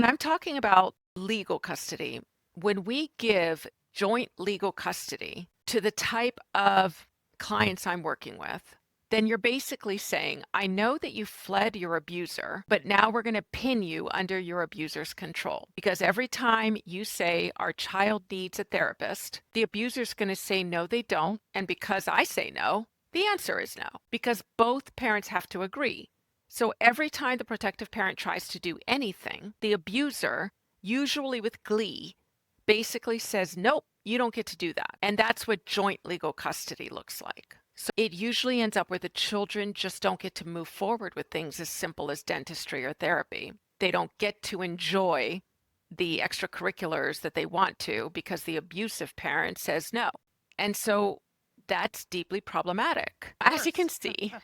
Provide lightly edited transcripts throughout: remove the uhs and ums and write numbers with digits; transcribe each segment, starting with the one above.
When I'm talking about legal custody, when we give joint legal custody to the type of clients I'm working with, then you're basically saying, I know that you fled your abuser, but now we're going to pin you under your abuser's control. Because every time you say our child needs a therapist, the abuser's going to say, no, they don't. And because I say no, the answer is no, because both parents have to agree. So every time the protective parent tries to do anything, the abuser, usually with glee, basically says, nope, you don't get to do that. And that's what joint legal custody looks like. So it usually ends up where the children just don't get to move forward with things as simple as dentistry or therapy. They don't get to enjoy the extracurriculars that they want to because the abusive parent says no. And so that's deeply problematic. Of As you can course. see,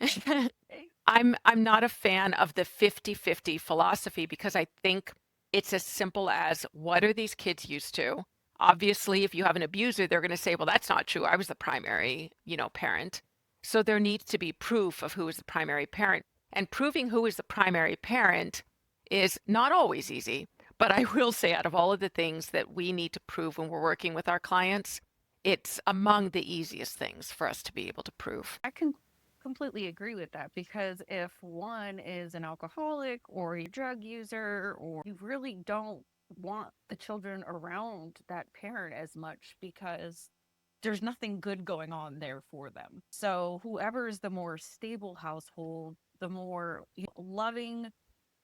I'm not a fan of the 50-50 philosophy because I think it's as simple as what are these kids used to? Obviously, if you have an abuser, they're going to say, well, that's not true. I was the primary, parent. So there needs to be proof of who is the primary parent. And proving who is the primary parent is not always easy. But I will say, out of all of the things that we need to prove when we're working with our clients, it's among the easiest things for us to be able to prove. I can completely agree with that because if one is an alcoholic or a drug user, or you really don't want the children around that parent as much because there's nothing good going on there for them. So, whoever is the more stable household, the more loving,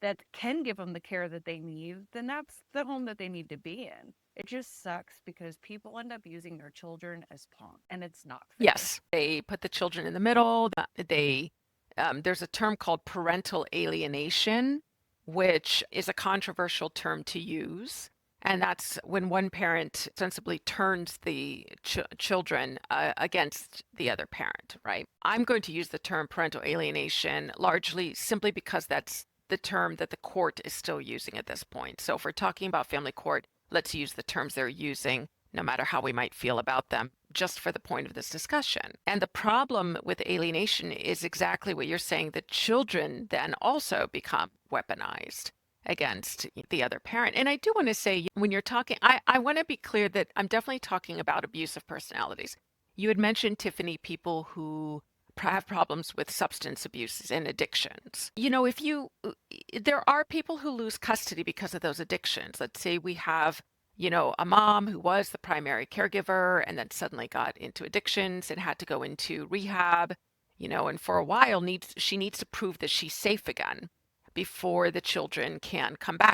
that can give them the care that they need, then that's the home that they need to be in. It just sucks because people end up using their children as pawns, and it's not fair. Yes, they put the children in the middle. There's a term called parental alienation, which is a controversial term to use. And that's when one parent sensibly turns the children against the other parent, right? I'm going to use the term parental alienation largely simply because that's the term that the court is still using at this point. So if we're talking about family court, let's use the terms they're using, no matter how we might feel about them, just for the point of this discussion. And the problem with alienation is exactly what you're saying. The children then also become weaponized against the other parent. And I do want to say, when you're talking, I want to be clear that I'm definitely talking about abusive personalities. You had mentioned, Tiffany, people who have problems with substance abuse and addictions. There are people who lose custody because of those addictions. Let's say we have a mom who was the primary caregiver and then suddenly got into addictions and had to go into rehab, and for a while she needs to prove that she's safe again before the children can come back